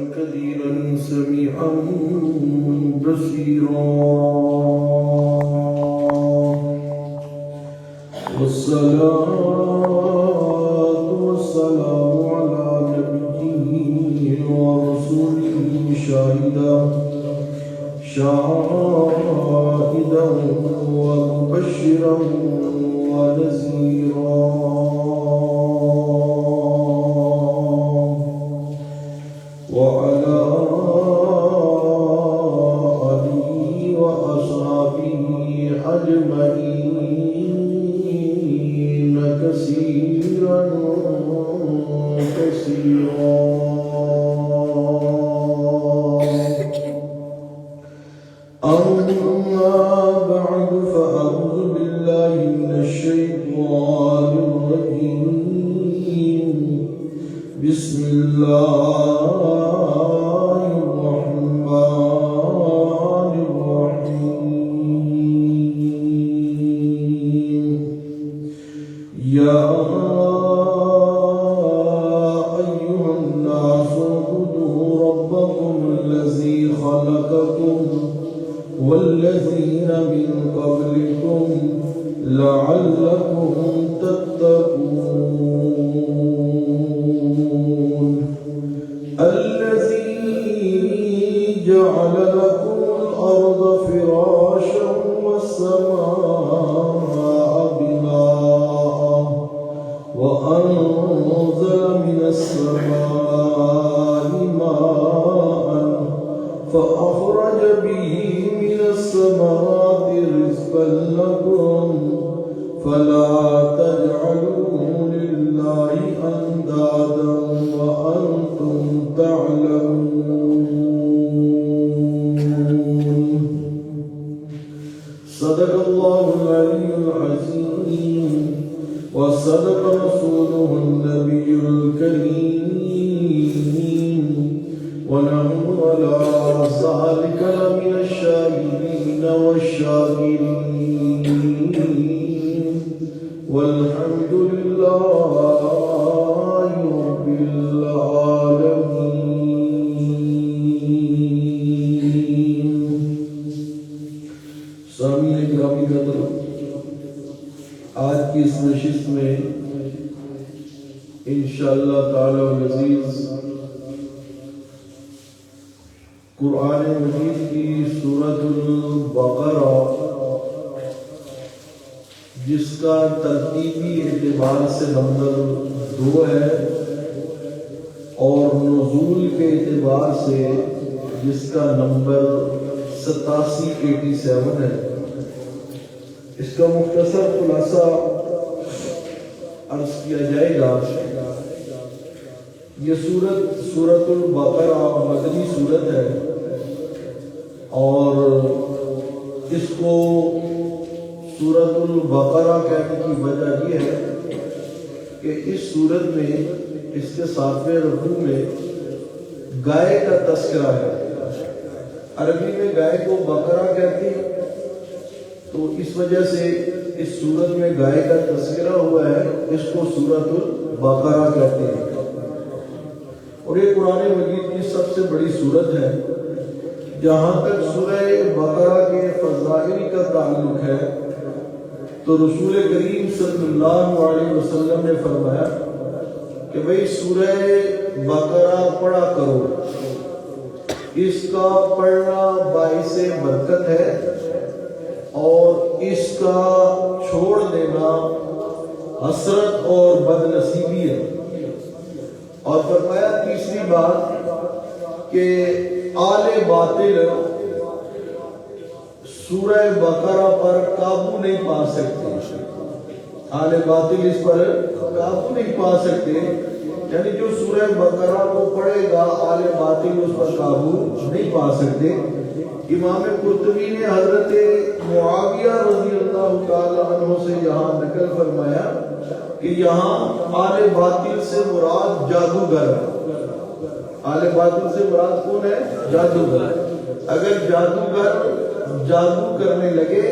كثيرا سميعا بصيرا والصلاة والسلام على نبيه ورسوله شاهدا ومبشرا ونذيرا وعلى آله وأصحابه أجمعين كثيرا كثيرا. أما بعد فأعوذ بالله من الشيطان الرجيم. بسم الله الرحمن الرحيم. يا أيها الناس اعبدوا ربكم الذي خلقكم والذين من قبلكم لعلكم تتقون. الذي جعل لكم الأرض فراشا والسماء بناء وأنزل من السماء ماء فأخرج به من الثمرات رزقا لكم فلا تجعلوا لله أندادا وأنتم تعلمون. صدق الله العلي العظيم وصدق رسوله النبي الكريم ونحن على ذلك لمن الشاهدين والشاكرين والحمد لله رب العالمين. سامعین گرامی قدر، آج کی اس نشست میں انشاءاللہ تعالی العزیز قرآن مجید کی سورۃ البقرہ، جس کا ترتیبی اعتبار سے نمبر 2 ہے اور نزول کے اعتبار سے جس کا نمبر 87 ہے، اس کا مختصر خلاصہ عرض کیا جائے گا. یہ سورۃ البقرہ مدنی سورت ہے اور اس کو سورۃ البقرہ کہنے کی وجہ یہ ہے کہ اس سورت میں اس کے 7ویں رکوع میں گائے کا تذکرہ ہے. عربی میں گائے کو بقرہ کہتے ہیں، تو اس وجہ سے اس سورت میں گائے کا تذکرہ ہوا ہے، اس کو سورۃ البقرہ کہتے ہیں. اور یہ قرآن مجید کی سب سے بڑی سورت ہے. جہاں تک سورہ بقرہ کے فضائل کا تعلق ہے تو رسول کریم صلی اللہ علیہ وسلم نے فرمایا کہ بھئی سورہ بقرہ پڑھا کرو، اس کا پڑھنا باعث برکت ہے اور اس کا چھوڑ دینا حسرت اور بدنصیبی ہے. اور فرمایا تیسری بات کہ آل باطل سورہ بقرہ پر قابو نہیں پا سکتے. آل باطل اس پر قابو نہیں پا سکتے، یعنی جو سورہ بقرہ کو پڑھے گا آل باطل اس پر قابو نہیں پا سکتے. امام قرطبی نے حضرت معاویہ رضی اللہ تعالی عنہ سے یہاں نقل فرمایا کہ یہاں آل باطل سے مراد جادوگر ہے. آل باطل سے مراد کون ہے؟ جادوگر. اگر جادوگر جادو کرنے لگے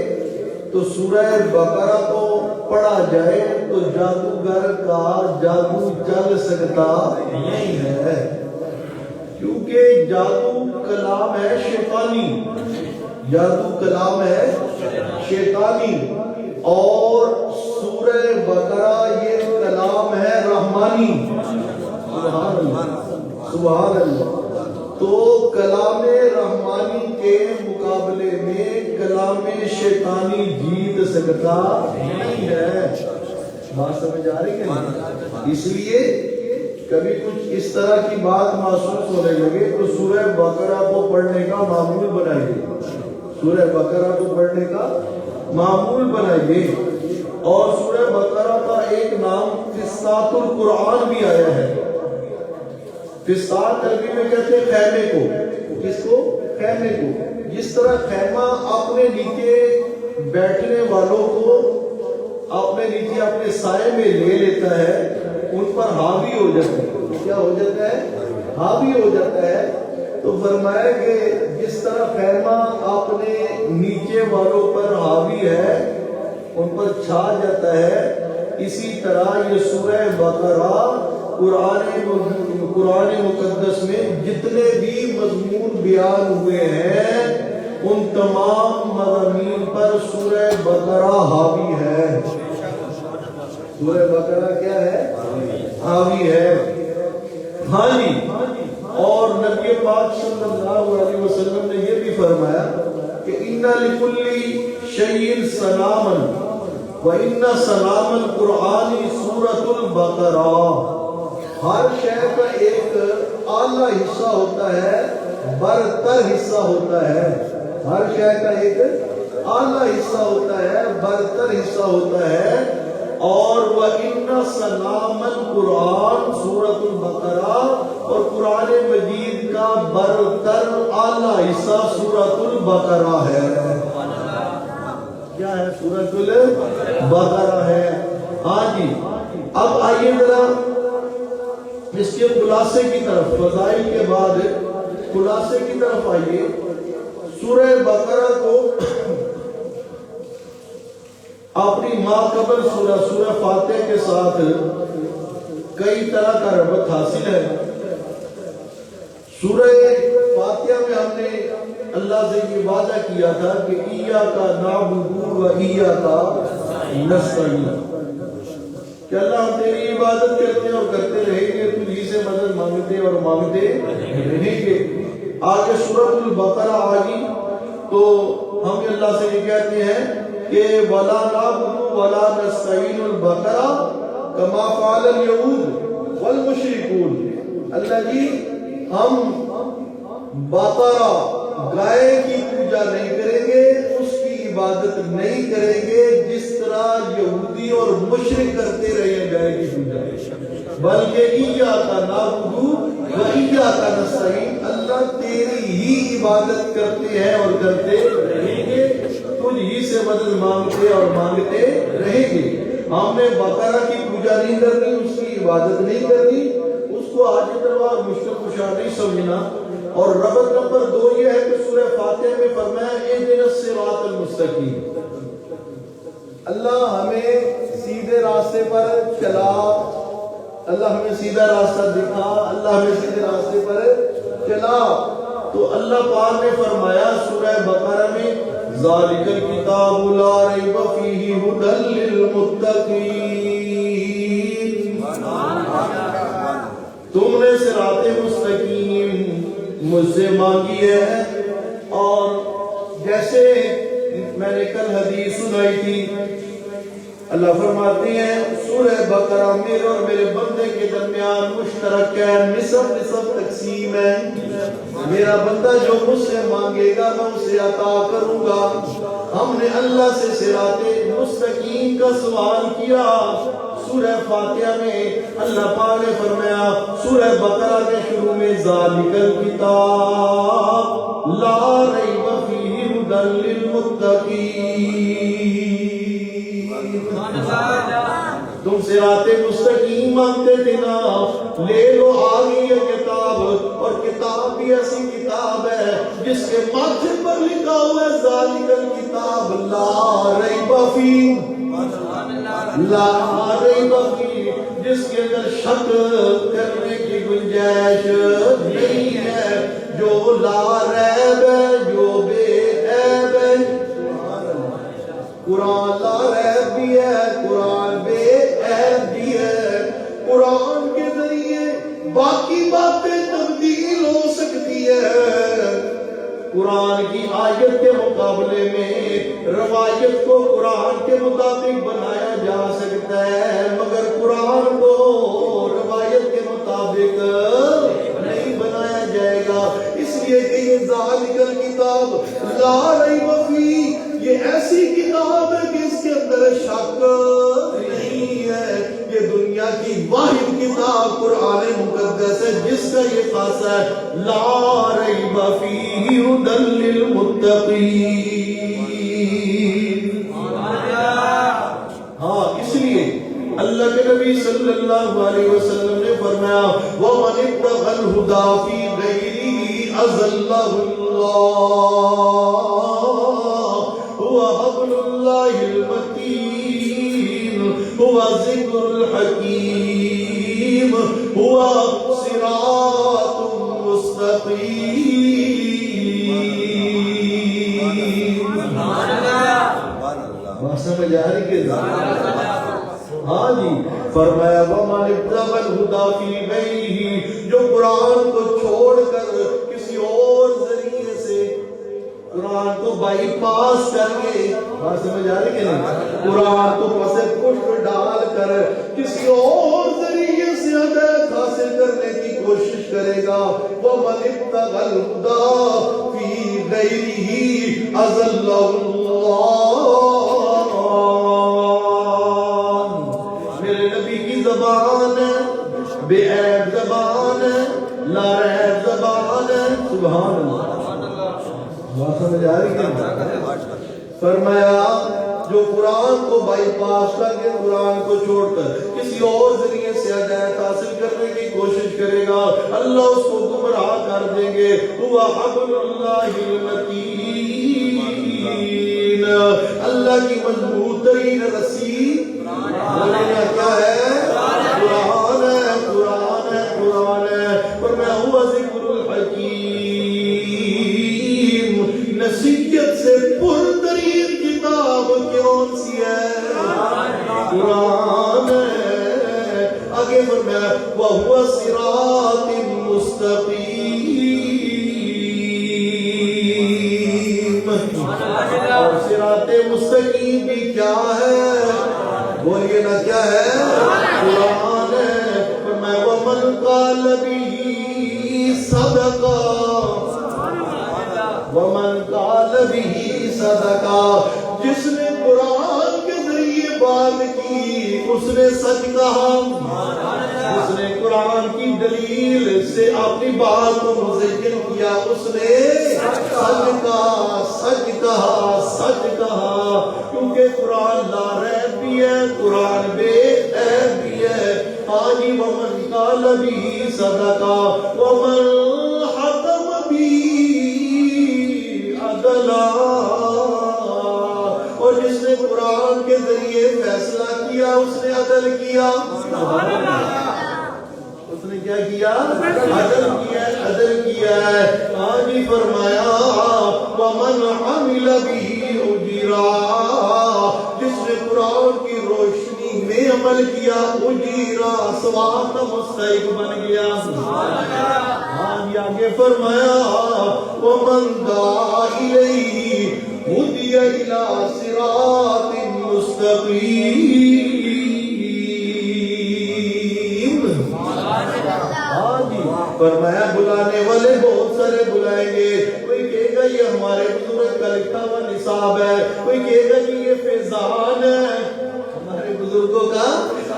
تو سورہ بقرہ کو پڑھا جائے تو جادوگر کا جادو چل سکتا نہیں ہے. کیونکہ جادو کلام ہے شیطانی، جادو کلام ہے شیطانی، اور سورہ بقرہ یہ کلام ہے رحمانی۔ سبحان اللہ، سبحان اللہ۔ تو کلام رحمانی کے مقابلے میں کلام شیطانی جیت سکتا نہیں ہے۔ بات سمجھ آ رہی ہے؟ اس لیے کبھی کچھ اس طرح کی بات محسوس ہونے لگے تو سورہ بقرہ کو پڑھنے کا معمول بنائیے، سورہ بقرہ کو پڑھنے کا معمول بنائیے۔ اور سورہ بقرہ کا ایک نام فسطاط القرآن بھی آیا ہے۔ فسطاط عربی میں کہتے ہیں خیمے کو، کس کو؟ خیمے کو۔ جس طرح خیمہ اپنے نیچے بیٹھنے والوں کو اپنے نیچے اپنے سائے میں لے لیتا ہے، ان پر حاوی ہو جاتا ہے۔ کیا ہو جاتا ہے؟ حاوی ہو جاتا ہے۔ تو فرمایا کہ جس طرح خیمہ اپنے نیچے والوں پر حاوی ہے، ان پر چھا جاتا ہے، اسی طرح یہ سورہ بقرہ قرآن مقدس میں جتنے بھی مضمون بیان ہوئے ہیں ان تمام مضامین پر سورہ بقرہ حاوی ہے۔ سورہ بقرہ کیا ہے؟ حاوی ہے۔ ہاں جی، اور نبی پاک صلی اللہ علیہ وسلم نے یہ بھی فرمایا کہ اِنَّ لِكُلِّ شَيْءٍ سَلَامًا وَإِنَّ سَلَامَ الْقُرْآنِ سُورَةُ الْبَقَرَةِ۔ ہر شے کا ایک اعلیٰ حصہ ہوتا ہے، برتر حصہ ہوتا ہے۔ ہر شے کا ایک اعلیٰ حصہ ہوتا ہے، برتر حصہ ہوتا ہے۔ اور وَإِنَّ سَلَامَ الْقُرْآنِ سُورَةُ الْبَقَرَةِ، اور قرآن مجید کا برتر اعلیٰ حصہ سورۃ البقرہ ہے۔ کیا ہے؟ سورۃ البقرہ ہے۔ ہاں جی، اب آئیے ذرا اس کے خلاصے کی طرف، فضائل کے بعد خلاصے کی طرف آئیے۔ سورہ بقرہ کو اپنی ماں قبل سورہ فاتحہ کے ساتھ کئی طرح کا ربط حاصل ہے۔ سورہ فاتحہ میں ہم نے اللہ سے یہ وعدہ کیا تھا کہ ایاک نعبد و ایاک نستعین، کہ اللہ ہم تیری عبادت کرتے ہیں اور کرتے رہیں گے، تجھی سے مدد مانگتے اور مانگتے رہیں گے۔ آگے سورۃ البقرہ آگی تو ہم اللہ سے یہ کہتے ہیں کہ وَلَا نَعْبُدُ وَلَا نَسْتَعِينُ الْبَقَرَةَ كَمَا فَعَلَ الْيَهُودُ وَالْمُشْرِكُونَ۔ اللہ جی ہم بقرہ گائے کی پوجا نہیں کریں گے، اس کی عبادت نہیں کریں گے جس طرح یہودی اور مشرک کرتے رہے ہیں گائے کی پوجا، بلکہ ایاک نعبد و ایاک نستعین، اللہ تیری ہی عبادت کرتے ہیں اور کرتے رہیں گے، تجھ ہی سے مدد مانگتے اور مانگتے رہیں گے۔ ہم نے بقرہ کی پوجا نہیں کرنی، اس کی عبادت نہیں کرنی، اس کو آج تلوار مشکل کشا نہیں سمجھنا۔ اور ربط نمبر 2 یہ ہے کہ سورہ فاتحہ میں فرمایا اہدنا الصراط المستقیم، اللہ ہمیں سیدھے راستے پر چلا، اللہ ہمیں سیدھا راستہ دکھا، اللہ ہمیں سیدھے راستے پر چلا۔ تو اللہ پاک نے فرمایا سورہ بقرہ میں ذالک الکتاب لا ریب فیہ ھدی للمتقین، تم نے صراط مستقیم مجھ سے مانگی ہے۔ اور جیسے میں نے کل حدیث سنائی تھی، اللہ فرماتے ہیں سورہ بقرہ میرے اور میرے بندے کے درمیان مشترک ہے، نصف نصف تقسیم ہے۔ میرا بندہ جو مجھ سے مانگے گا میں اسے عطا کروں گا۔ ہم نے اللہ سے صراط مستقیم کا سوال کیا۔ سورہ فاتحہ میں اللہ پاک نے فرمایا سورہ بقرہ کے شروع میں ذالک الکتاب لا ریب فیہ ھدی للمتقین، تم صراط مستقیم مانگتے تھے نا، لے لو آ گئی ہے کتاب، اور کتاب بھی ایسی کتاب ہے جس کے ماتھے پر لکھا ہوا ہے ذالک الکتاب لا ریب فیہ، لا ریب فیہ، جس کے اندر شک کرنے کی گنجائش نہیں ہے، جو لا ریب ہے، جو بے عیب ہے۔ قرآن لا ریب بھی ہے، قرآن بے عیب بھی ہے۔ قرآن کے ذریعے باقی باتیں تبدیل ہو سکتی ہے، قرآن کی آیت کے مقابلے میں روایت کو قرآن کے مطابق بنایا جا سکتا ہے، مگر قرآن کو روایت کے مطابق نہیں بنایا جائے گا۔ اس لیے کہ یہ ذالک الکتاب لا ریب فیہ، یہ ایسی کتاب ہے کہ اس کے اندر شک نہیں ہے۔ یہ دنیا کی واحد کتاب قرآن مقدس ہے جس کا یہ خاصہ ہے لا ریب فیہ ھدی للمتقین۔ ہاں، اس لیے اللہ کے نبی صلی اللہ علیہ وسلم نے فرمایا وَمَنِ ابْتَغَى الْهُدَى فِي غَيْرِهِ أَضَلَّهُ اللَّهُ هُوَ حَبْلُ اللَّهِ الْمَتِينُ هُوَ ذِكْرُ الْحَكِيمُ هُوَ صِرَاطٌ مُسْتَقِيمٌ۔ بات سمجھ آ رہی کہ ہاں جی، فرمایا وَمَنِ ابْتَغَى الْهُدَى فِي غَيْرِهِ، جو قرآن کو چھوڑ کر کسی اور ذریعے سے قرآن کو بائی پاس کر کے، بات سمجھ آ رہی کہ نہیں، قرآن کو پس پشت ڈال کر کسی اور ذریعے سے ہدایت حاصل کرنے کی کوشش کرے گا، وَمَنِ ابْتَغَى الْهُدَى فِي غَيْرِهِ أَضَلَّهُ اللَّهُ۔ میرے نبی کی زبان ہے، بے عیب زبان ہے، لا ریب زبان ہے، سبحان اللہ۔ بات سمجھ آ رہی ہے؟ فرمایا جو قرآن کو بائی پاس کر کے قرآن کو چھوڑ کر کسی اور ذریعے سے ہدایت حاصل کرنے کی کوشش کرے گا، اللہ اس کو گمراہ کر دیں گے۔ ہوا حبل اللہ المتین، اللہ کی مضبوط ترین رسی بولنا کیا ہے؟ قرآن ہے، قرآن ہے، قرآن ہے۔ فرمایا ہوا ذکر الحکیم، نصیحت سے پرترین کتاب کون سی ہے؟ قرآن ہے۔ آگے فرمایا وَهُوَ صِرَاطٌ مُسْتَقِيمٌ، اور صراط مستقیم بھی کیا ہے؟ بولیے نا کیا ہے؟ قرآن ہے۔ فرمایا وَمَنْ قَالَ بِهِ صَدَقَ، وَمَنْ قَالَ بِهِ صَدَقَ، جس نے قرآن کے ذریعے بات کی اس نے سچ کہا، اس نے قرآن کی دلیل سے اپنی بات کو مزین کیا، اس نے سچ کہا، سچ کہا، سچ کہا، کیونکہ قرآن لا ریب بھی ہے، قرآن بے عیب بھی ہے۔ آجی وَمَنْ قَالَ بِهِ صَدَقَ وَمَنْ حَكَمَ بِهِ عَدْلًا، اور جس نے قرآن کے ذریعے فیصلہ کیا اس نے عدل کیا۔ اس نے کیا کیا؟ عدل کیا، عدل کیا ہے۔ آج ہی فرمایا وَمَنْ عَمِلَ بِهِ أُجِرًا، جس نے قرآن کی روشنی میں عمل کیا، اجیرا ثواب کا مستحق بن گیا۔ آج آگے فرمایا وَمَنْ دَعَا إِلَيْهِ هُدِيَ إِلَى صِرَاطٍ مُسْتَقِيمٍ۔ فرمایا بلانے والے بہت سارے بلائیں گے، کوئی کہے گا یہ ہمارے بزرگ کا لکھا ہوا نصاب ہے، کوئی کہے گا جی یہ فیضان ہے، ہمارے بزرگوں کا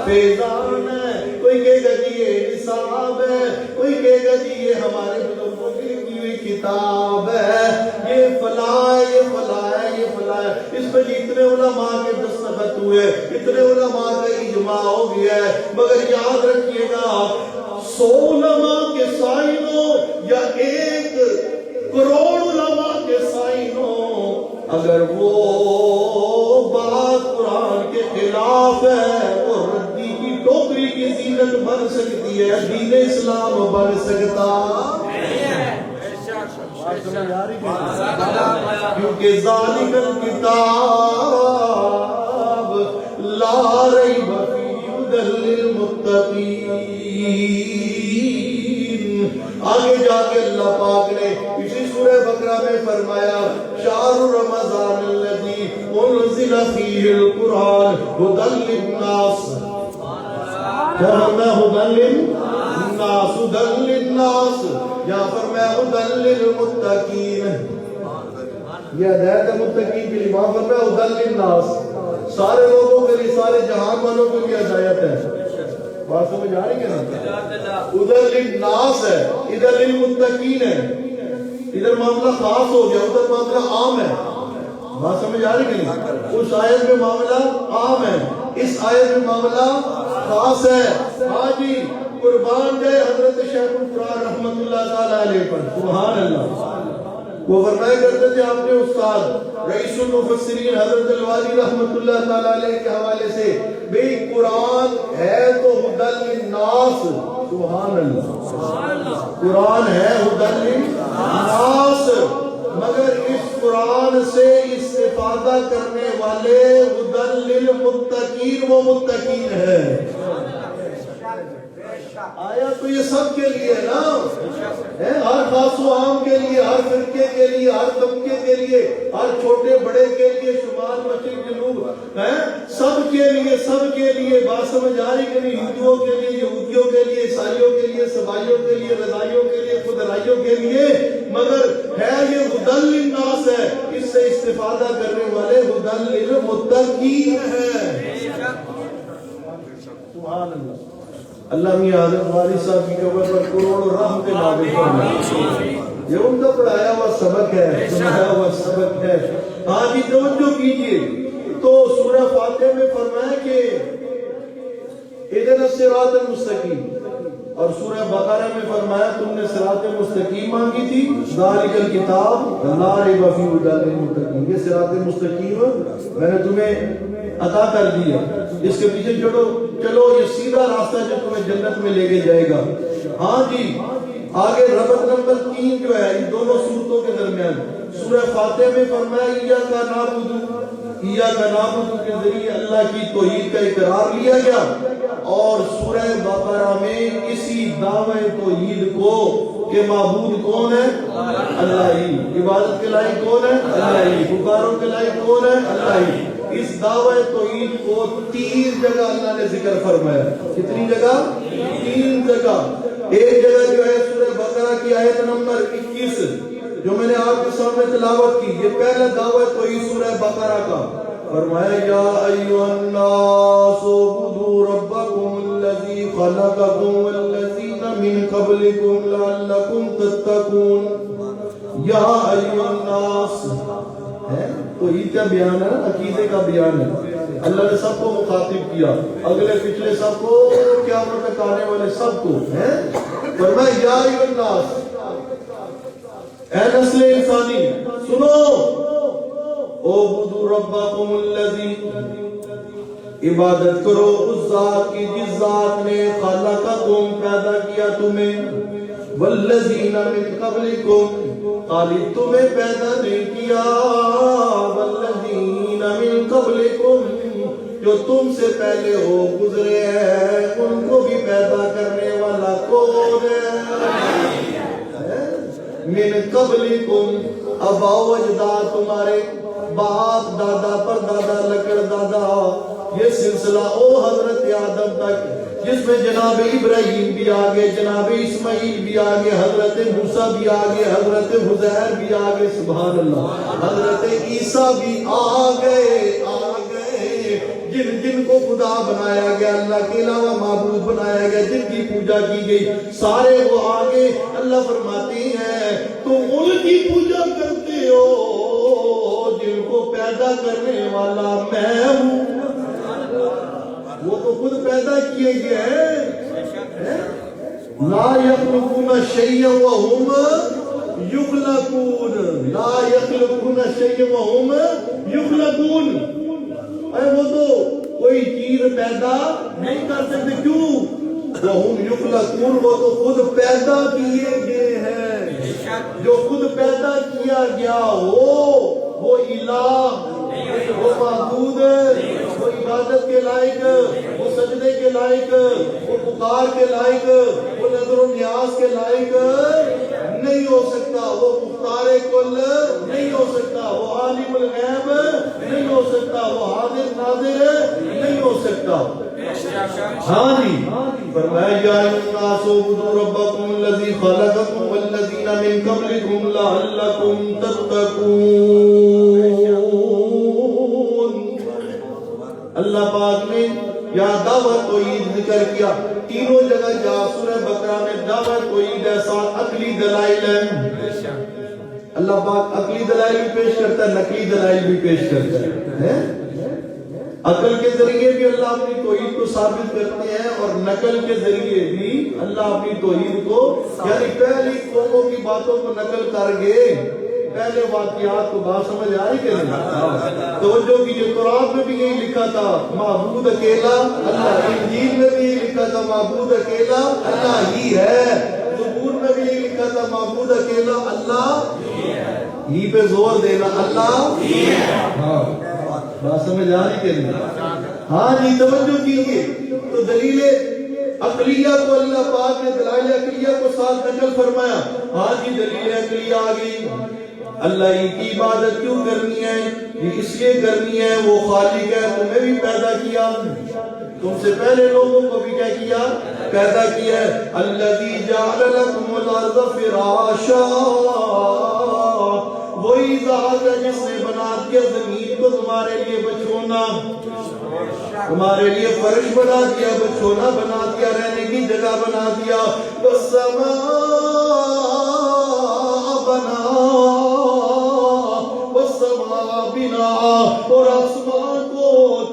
فیضان ہے، کوئی کہے گا جی یہ نصاب ہے، کوئی کہے گا جی یہ ہمارے بزرگوں کی لکھی ہوئی کتاب ہے، یہ فلاں ہے، یہ فلاں ہے، یہ فلاں ہے۔ اس پہ اتنے علماء کے دستخط ہوئے، اتنے علماء کا اجماع ہو گیا ہے، مگر یاد رکھیے گا 100 علماء کے سائن ہو یا 1 کروڑ علماء کے سائن ہو، اگر وہ بات قرآن کے خلاف ہے وہ ردی کی ٹوکری کی سکتی ہے، دین اسلام بن سکتا کیونکہ ذالک الکتاب لا ریب فیہ ھدی للمتقین۔ آگے جا کے اللہ پاک نے اسی سورہ بقرہ میں فرمایا شہر رمضان الذی انزل فیہ القرآن ھدی للناس، فرمایا ھدی للناس، ھدی للناس، یا فرمایا ھدی للمتقین، یہ ہدایت متقین کے لیے، وہاں فرمایا ھدی للناس، سارے لوگوں کے لیے، سارے جہان والوں کے لیے ہدایت ہے۔ بات سمجھ آ رہی ہے نا؟ ادھر للناس ہے، ادھر للمتقین ہے، ادھر معاملہ خاص ہو گیا، ادھر معاملہ عام ہے۔ بات سمجھ آ رہی ہے نہیں؟ اس آیت میں معاملہ عام ہے، اس آیت میں معاملہ خاص ہے۔ ہاں جی، قربان جائے حضرت شیخ القرآن رحمت اللہ تعالیٰ علیہ پر، سبحان اللہ۔ وہ فرمایا کرتے تھے آپ نے استاد رئیس المفسرین حضرت الوادی رحمت اللہ تعالیٰ علیہ کے حوالے سے، بے قرآن ہے تو ھدی للناس، سبحان اللہ، قرآن ہے ھدی للناس، مگر اس قرآن سے استفادہ کرنے والے ھدی للمتقین، وہ متقین ہے۔ آیا تو یہ سب کے لیے نا، ہر خاص و عام کے لیے، ہر فرقے کے لیے، ہر طبقے کے لیے، ہر چھوٹے بڑے کے لیے، شمال مشرق جنوب، سب کے لیے، سب کے لیے۔ بات سمجھ آ رہی کہ نہیں؟ ہندوؤں کے لیے، یہودیوں کے لیے، عیسائیوں کے لیے، سبائیوں کے لیے، رضائیوں کے لیے، خدرائیوں کے لیے، مگر ہے یہ ھدی للناس ہے، اس سے استفادہ کرنے والے ھدی للمتقین ہیں۔ سبحان اللہ۔ اللہ میاں حضرت والد صاحب کی قبر پر کروڑوں رحمت نازل فرمائے۔ یہ ان کا پڑھایا ہوا سبق ہے، سنایا ہوا سبق ہے۔ ہاں جی توجہ کیجئے، تو سورہ فاتحہ میں فرمایا کہ اہدنا الصراط المستقیم، اور سورہ بقرہ میں فرمایا تم نے صراط مستقیم مانگی تھی، ذالک الکتاب لا ریب فیہ ھدی للمتقین، یہ صراط مستقیم میں نے تمہیں عطا کر دیا، اس کے پیچھے چلو، یہ سیدھا راستہ جو تمہیں جنت میں لے کے جائے گا۔ ہاں جی، آگے ربط نمبر 3 جو ہے ان دونوں سورتوں کے درمیان، سورہ فاتحہ میں فرمایا ایاک نعبد کے ذریعے اللہ کی توحید کا اقرار لیا گیا، اور سورہ بقرہ میں اسی دعوی توحید کو کہ معبود کون ہے؟ اللہ ہی، عبادت کے لائق کون ہے؟ اللہ ہی، پکاروں کے لائق کون ہے؟ اللہ ہی۔ اس دعوی توحید کو 3 جگہ اللہ نے ذکر فرمایا۔ کتنی جگہ؟ 3 جگہ۔ ایک جگہ جو ہے سورہ بقرہ کی آیت نمبر 21 جو میں نے آپ کے سامنے تلاوت کی، یہ پہلا دعوی توحید سورہ بقرہ کا، فرمایا یا ایھا الناس اعبدوا ربکم الذی خلقکم والذین من قبلکم لعلکم تتقون۔ یا ایھا الناس، تو یہ کیا بیان ہے؟ عقیدے کا بیان ہے۔ اللہ نے سب کو مخاطب کیا، اگلے پچھلے سب کو، قیامت تک آنے والے سب کو، فرمایا یا ایھا الناس، اے نسل انسانی سنو، اعبدوا ربکم الذی، عبادت کرو اس ذات کی جس ذات نے خلقکم، پیدا کیا تمہیں، والذین من قبلکم، خالی تمہیں پیدا نہیں کیا، والذین من قبلکم، جو تم سے پہلے ہو گزرے ہیں ان کو بھی پیدا کرنے والا کون ہے؟ من قبلکم، ابا و اجداد، تمہارے باپ دادا پر دادا لکڑ دادا، یہ سلسلہ او حضرت آدم تک، جس میں جناب ابراہیم بھی آگے، جناب اسماعیل بھی آگے، حضرت موسیٰ بھی آگے، حضرت حزیر بھی آگے، سبحان اللہ، حضرت عیسیٰ بھی آگے، جن کو خدا بنایا گیا، اللہ کے علاوہ معبود بنایا گیا، جن کی پوجا کی گئی، سارے وہ آگے۔ اللہ فرماتے ہیں تم ان کی پوجا کرتے ہو جن کو پیدا کرنے والا میں ہوں، وہ تو خود پیدا کیے گئے ہیں۔ لا یخلقون شیئا وہم یخلقون، لا یخلقون شیئا وہم یخلقون، وہ تو کوئی چیز پیدا نہیں کر سکتے، کیوں؟ وَهُمْ يُخْلَقُونَ وہ تو خود پیدا کیے گئے ہیں. جو خود پیدا کیا گیا وہ الہ، وہ معبود، وہ عبادت کے لائق، وہ سجدے کے لائق، وہ پکار کے لائق، وہ نظر و نیاز کے لائق نہیں ہو سکتا. وہ مختار کل نہیں ہو سکتا. وہ عالم الغیب نہیں ہو سکتا. وہ حاضر ناظر نہیں ہو سکتا. ہاں جی فرمایا یا الناس اعبدوا ربکم الذی خلقکم والذین من قبلکم لعلکم تتقون. اللہ پاک نے یہاں دعوت توحید ذکر کیا. تینوں جگہ جہاں سورہ بقرہ میں دعوت توحید ہے، ساتھ عقلی دلائل ہے. اللہ پاک عقلی دلائل بھی پیش کرتا ہے، نقلی دلائل بھی پیش کرتا ہے. عقل کے ذریعے بھی اللہ اپنی توحید کو ثابت کرتے ہیں اور نقل کے ذریعے بھی اللہ اپنی توحید کو، یعنی پہلی قوموں کی باتوں کو نقل کر گئے. پہلے واقعات کو بات سمجھ آئی کہ نہیں؟ توجہ کیجئے، قرآن میں بھی یہی لکھا تھا معبود اکیلا اللہ. انجیل میں بھی یہی لکھا تھا معبود اکیلا اللہ ہی ہے. زبور میں بھی یہی لکھا تھا معبود اکیلا اللہ ہی پہ زور دینا اللہ ہی ہے. ہاں بات سمجھ آ رہی کہ نہیں؟ ہاں جی توجہ کیجئے. تو دلیل عقلیہ کو اللہ پاک نے دلائل عقلیہ کو ساتھ نقل فرمایا. ہاں جی دلیل عقلیہ آ گئی. اللہ ہی کی عبادت کیوں کرنی ہے؟ یہ اس لیے کرنی ہے وہ خالق ہے، تمہیں بھی پیدا کیا، تم سے پہلے لوگوں کو بھی کیا کیا؟ پیدا کیا ہے. الذی جعل لکم الارض فراشا، وہی ذات ہے جس نے بنا دیا زمین کو تمہارے لیے بچھونا، تمہارے لیے فرش بنا دیا، بچھونا بنا دیا، رہنے کی جگہ بنا دیا. والسماء بنا، والسماء بنا، اور آسمان کو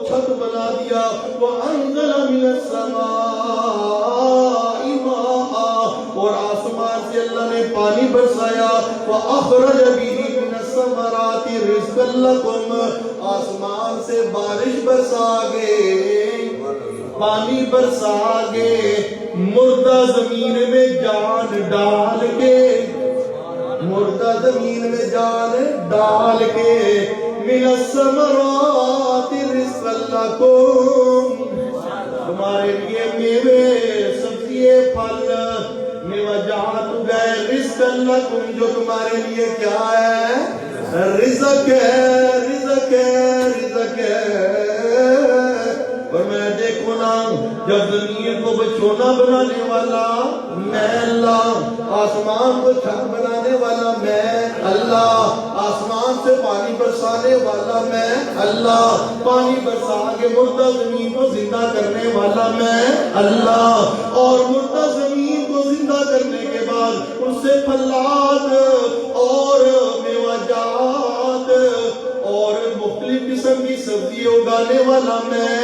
چھت بنا دیا. وانزل من السماء ماء، اور آسمان سے اللہ نے پانی برسایا. واخرج به من الثمرات رزقا لكم، آسمان سے بارش برسا گے، پانی برسا گے، مردہ زمین میں جان ڈال کے، مردہ زمین میں جان ڈال کے. من الثمرات رزقا لكم، تمہارے لیے میوے سبزی پھل میوہ جات گئے. رزقا لكم جو تمہارے لیے کیا ہے؟ رزق ہے، رزق ہے، رزق ہے. اور میں دیکھو نا جب زمین کو بچھونا بنانے والا میں اللہ، آسمان کو چھت بنانے والا میں اللہ، آسمان سے پانی برسانے والا میں اللہ، پانی برسا کے مردہ زمین کو زندہ کرنے والا میں اللہ، اور مردہ زمین کو زندہ کرنے کے بعد اس سے پھلات اور میوہ جات اور مختلف قسم کی سبزی اگانے والا میں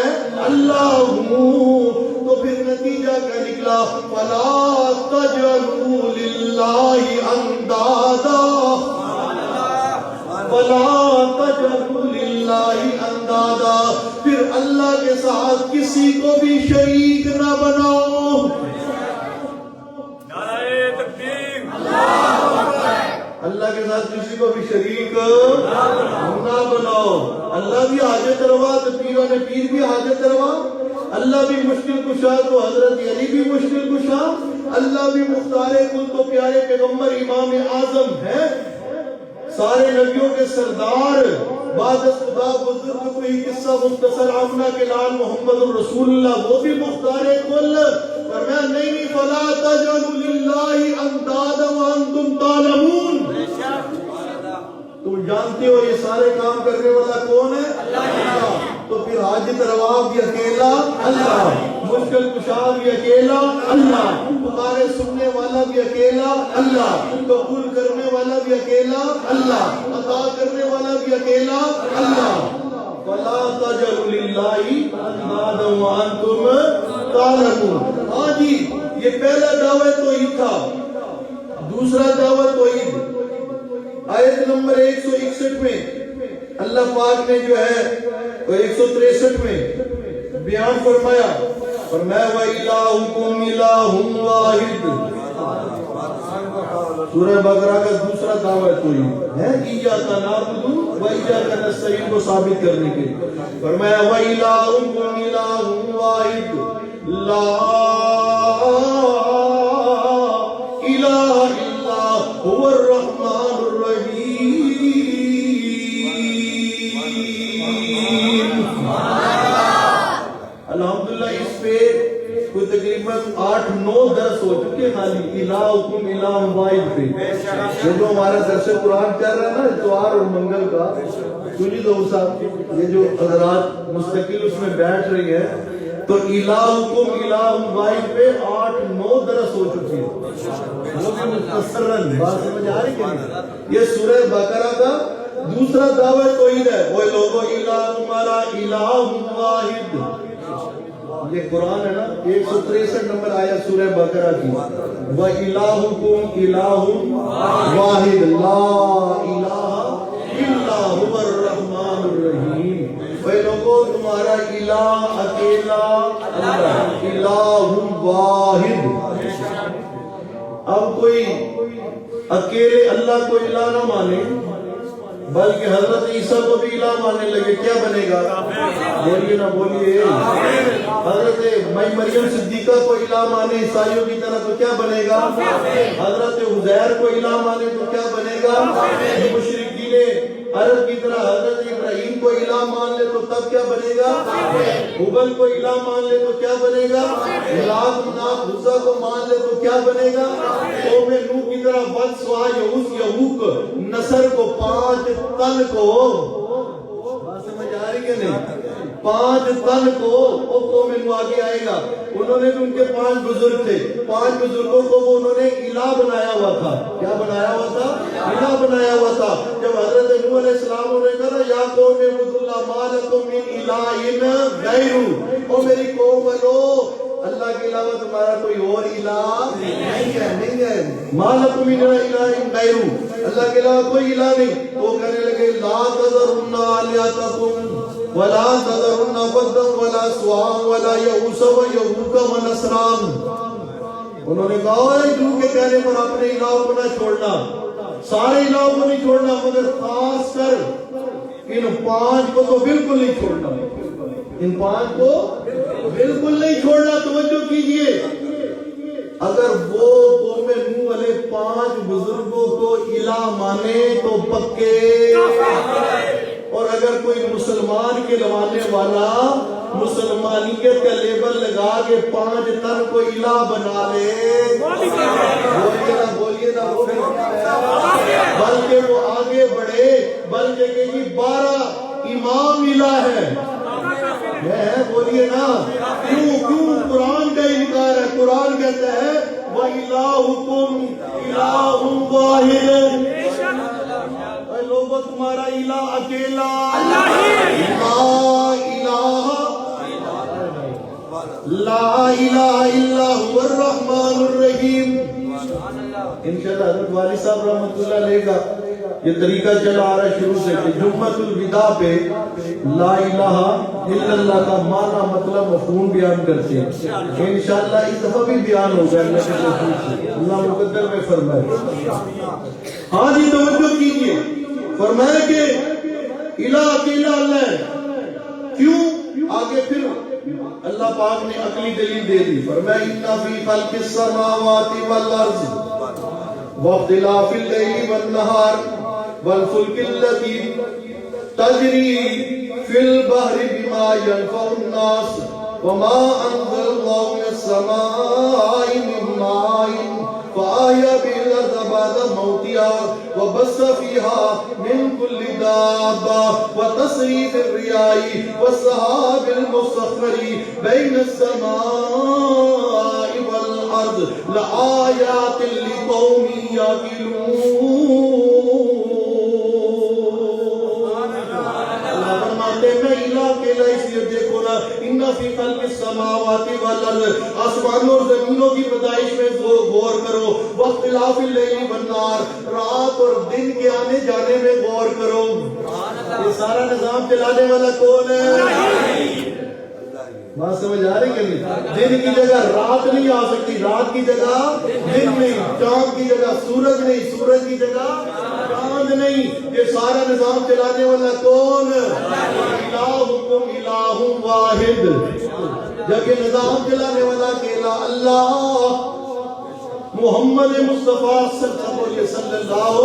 اللہ ہوں. تو پھر نتیجہ کیا نکلا؟ فَلَا تَجْعَلُوا لِلَّهِ أَنْدَادًا، فَلَا تَجْعَلُوا لِلَّهِ أَنْدَادًا، پھر اللہ کے ساتھ کسی کو بھی شریک نہ بناؤ. اللہ کے ساتھ کسی کو بھی شریک نہ بناؤ. اللہ بھی حاجت روا تو پیروں نے پیر بھی حاجت روا. اللہ بھی مشکل کشا تو حضرت علی بھی مشکل کشا. اللہ بھی مختار کل تو پیارے پیغمبر امام اعظم ہے، سارے نبیوں کے سردار. بعد از خدا بزرگ کوئی قصہ مختصر آمنہ کے لال محمد الرسول اللہ، وہ بھی مختار کل. فرمایا نہیں فلا تجعلوا للہ اندادا وانتم تعلمون، تم جانتے ہو یہ سارے کام کرنے والا کون ہے؟ اللہ. تو پھر حاجت روا بھی اکیلا اللہ، مشکل کشا بھی اکیلا اللہ، پکارے سننے والا بھی اکیلا اللہ، قبول کرنے والا بھی اکیلا اللہ، عطا کرنے والا بھی اکیلا اللہ. وَلَا تَجْعَلُوا لِلَّهِ أَنْدَادًا وَأَنْتُمْ تَعْلَمُونَ. ہاں جی یہ پہلا دعوت توحید تھا. دوسرا دعوت توحید آیت نمبر 161 میں اللہ پاک نے جو ہے 163 میں بیان فرمایا. فرمایا وَإِلَٰهُكُمْ إِلَٰهٌ وَاحِدٌ. سورہ بقرہ کا دوسرا دعوت کوئی ہے ایاک نعبد و ایاک نستعین کو ثابت کرنے کے لیے. فرمایا وَإِلَٰهُكُمْ إِلَٰهٌ وَاحِدٌ لَا إِلَٰهَ إِلَّا هُوَ الرَّحْمَٰنُ الرَّحِيمُ. الحمدللہ اس پہ کوئی تقریباً 8-9 درس ہو چکے خالی الہکم الہ واحد پہ. یہ جو ہمارا درس قرآن چل رہا ہے نا اتوار اور منگل کا, سنی دو صاحب یہ جو حضرات مستقل اس میں بیٹھ رہی ہے تو الہکم الہ واحد پہ 8-9 درس ہو چکے ہیں. وہ بھی مختصراً بات سمجھ آ رہی کہ یہ سورہ بقرہ کا دوسرا دعوت توحید ہے. وہ لوگوں الہ تمہارا الہ واحد. یہ قرآن ہے نا 163 نمبر آیا سورہ بقرہ کی. وَإِلَٰهُكُمْ إِلَٰهٌ وَاحِدٌ لَا إِلَٰهَ إِلَّا هُوَ الرَّحْمَٰنُ الرَّحِيمُ. اے لوگوں تمہارا الہ اکیلا اللہ, الہ واحد. اب کوئی اکیلے اللہ کو الہ نہ مانے بلکہ حضرت عیسیٰ کو بھی الہ ماننے لگے, کیا بنے گا؟ بولیے نہ بولیے. حضرت مریم صدیقہ کو الہ مانے عیسائیوں کی طرح تو کیا بنے گا؟ حضرت عزیر کو الہ مانے تو کیا بنے گا؟ مشرکین عرب کی طرح حضرت ابراہیم کو الہ مان لے تو تب کیا بنے گا؟ حبل کو الہ مان لے تو کیا بنے گا؟ لات منات عزا کو مان لے تو کیا بنے گا؟ قوم نوح کی طرح ود سوا یعوث یعوق نصر کو 5 تن کو, بات سمجھ آ رہی ہے نہیں, 5 تن کو وہ قوم نوح آگے آئے گا. انہوں نے بھی ان کے 5 بزرگ تھے, 5 بزرگوں کو وہ انہوں نے الہ بنایا ہوا تھا. کیا بنایا ہوا تھا؟ الہ بنایا ہوا تھا. جب حضرت نوح علیہ السلام نے کہا یا قوم اعبدوا اللہ ما لکم من الہ غیرہ, او میری قوم والو اللہ کے علاوہ تمہارا کوئی اور الہ نہیں ہے. ما لکم من الہ غیرہ, اللہ کے علاوہ کوئی الہ نہیں. وہ کہنے لگے لا تذرن آلہتکم ولا تذرن ودا ولا سواع ولا یعوث ویعوق ونسرا. انہوں نے کہا جو کے کہنے پر اپنے الہوں کو نہ چھوڑنا, سارے الہوں کو نہیں چھوڑنا مگر خاص کر ان 5 کو تو بالکل نہیں چھوڑنا. ان 5 کو بالکل نہیں چھوڑنا. توجہ کیجئے, اگر وہ قوم نوح علیہ 5 بزرگوں کو الہ مانے تو پکے, اور اگر کوئی مسلمان کے لوانے والا مسلمانیت کا لیبل لگا کے 5 تن کو الہ بنا لے, بولیے نا بلکہ وہ آگے بڑھے بلکہ کہ 12 امام الہ ہے. بولیے نا کیوں قرآن کا انکار ہے؟ قرآن کہتا ہے وَإِلَٰهُكُمْ إِلَٰهٌ وَاحِدٌ. لوگوں تمہارا الہ اکیلا اللہ ہی, لا الہ الا هو الرحمن الرحیم. انشاءاللہ حضرت والی صاحب رحمت اللہ علیہ کا یہ طریقہ چلا آ رہا ہے شروع سے کہ جمعۃ الوداع پہ لا الہ الا اللہ کا معنی مطلب مفہوم بیان کرتے ہیں. انشاءاللہ اس دفعہ بھی بیان ہوگا اللہ کے توفیق سے, اللہ مقدر میں فرمائے. ہاں جی توجہ کیجئے, فرمایا کہ الہ اکیلا اللہ ہے. کیوں؟ آگے پھر اللہ پاک نے عقلی دلیل دے دی. فرمایا ان فی خلق السماوات والارض واختلاف الليل والنهار والفلك التي تجري في البحر بما ينفع الناس وما أنزل الله من السماء من ماء فأحيا به الأرض بعد موتها وبث فيها من كل دابة وتصريف الرياح والسحاب المسخر بين السماء والأرض لآيات لقوم يعقلون. میں الہ کے لئے اس لیے دیکھو نا ان فی خلق السماوات والارض, آسمانوں اور زمینوں کی پیدائش میں غور کرو. واختلاف اللیل والنہار, رات اور دن کے آنے جانے میں غور کرو. یہ سارا نظام چلانے والا کون ہے؟ بات سمجھ آ رہی کہ نہیں؟ دن کی جگہ رات نہیں آ سکتی، رات کی جگہ دن نہیں، چاند کی جگہ سورج نہیں، سورج کی جگہ چاند نہیں۔ یہ سارا نظام چلانے والا کون؟ الہکم الہ واحد۔ جب یہ نظام چلانے والا اکیلا اللہ محمد مصطفیٰ صلی اللہ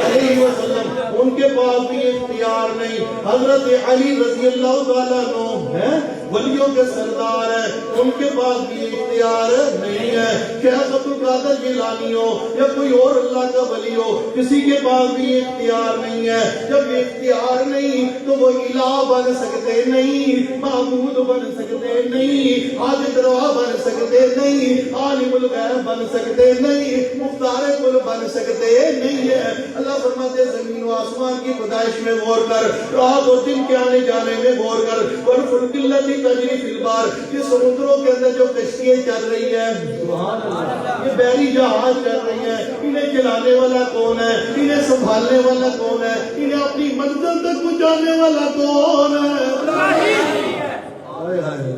علیہ وسلم، ان کے پاس بھی اختیار نہیں۔ حضرت علی رضی اللہ تعالیٰ عنہ ہیں، ولیوں کے سردار ہیں، ان کے پاس بھی اختیار نہیں ہے۔ شیخ عبد القادر جیلانی ہو یا کوئی اور اللہ کا ولی ہو، کسی کے پاس بھی اختیار نہیں ہے۔ جب اختیار نہیں تو وہ الہ بن سکتے نہیں، معبود بن سکتے نہیں، حاجت روا بن سکتے نہیں، عالم الغیب بن سکتے نہیں، مختار کل بن سکتے نہیں ہے۔ اللہ فرماتے زمین و آسمان کی پیدائش میں غور کر، رات اور دن کے آنے جانے میں غور کر، والفلک التی تجری فی البحر، یہ سمندروں کے اندر جو کشتیاں چل رہی ہیں، سبحان اللہ، یہ بحری جہاز چل رہی ہیں، انہیں چلانے والا کون ہے؟ انہیں سنبھالنے والا کون ہے؟ انہیں اپنی منزل تک پہنچانے والا کون ہے؟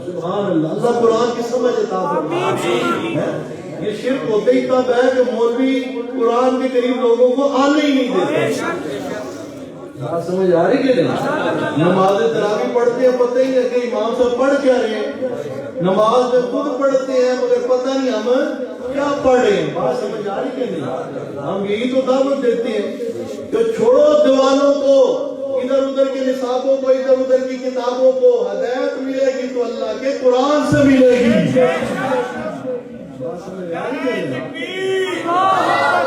سبحان اللہ۔ اللہ قرآن کی سمجھ عطا فرمائے۔ یہ شرک ہوتے ہی تب ہے کہ مولوی قرآن کے قریب لوگوں کو آنے ہی نہیں دیتے۔ بات سمجھ آ رہی کہ نہیں؟ نماز تراویح پڑھتے ہیں، پتہ ہی ہے کہ امام صاحب پڑھ کیا رہے ہیں، نماز میں خود پڑھتے ہیں مگر پتہ نہیں ہم کیا پڑھ رہے ہیں۔ بات سمجھ آ رہی کہ نہیں؟ ہم یہی تو دعوت دیتے ہیں کہ چھوڑو دیوانوں کو، ادھر ادھر کے نصابوں کو، ادھر ادھر کی کتابوں کو، ہدایت ملے گی تو اللہ کے قرآن سے ملے گی۔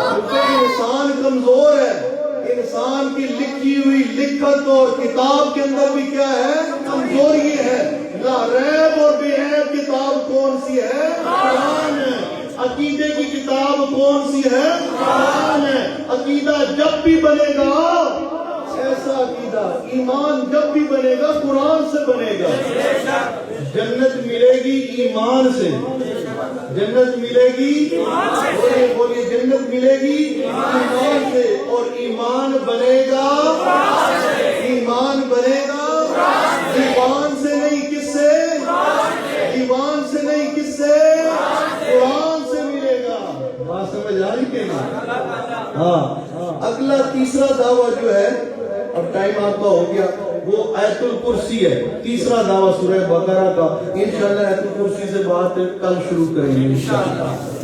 کیونکہ انسان کمزور ہے، انسان کی لکھی ہوئی لکھت اور کتاب کے اندر بھی کیا ہے؟ کمزوری ہے۔ لا ریب اور بے عیب کتاب کون سی ہے؟ قرآن ہے۔ عقیدے کی کتاب کون سی ہے؟ قرآن ہے۔ عقیدہ جب بھی بنے گا، ایسا عقیدہ، ایمان جب بھی بنے گا قرآن سے بنے گا۔ جنت ملے گی ایمان سے، جنت ملے گی، بولیے جنت ملے گی ایمان سے، اور ایمان بنے گا، ایمان بنے گا ایمان سے نہیں، کس سے؟ ایمان سے نہیں، کس سے؟ قرآن سے ملے گا۔ بات سمجھ آ رہی کہ نہیں؟ ہاں، اگلا تیسرا دعویٰ جو ہے، اب ٹائم آپ کا ہو گیا، وہ آیت الکرسی ہے، تیسرا دعویٰ سورہ بقرہ کا۔ انشاءاللہ آیت الکرسی سے بات کل شروع کریں گے انشاءاللہ۔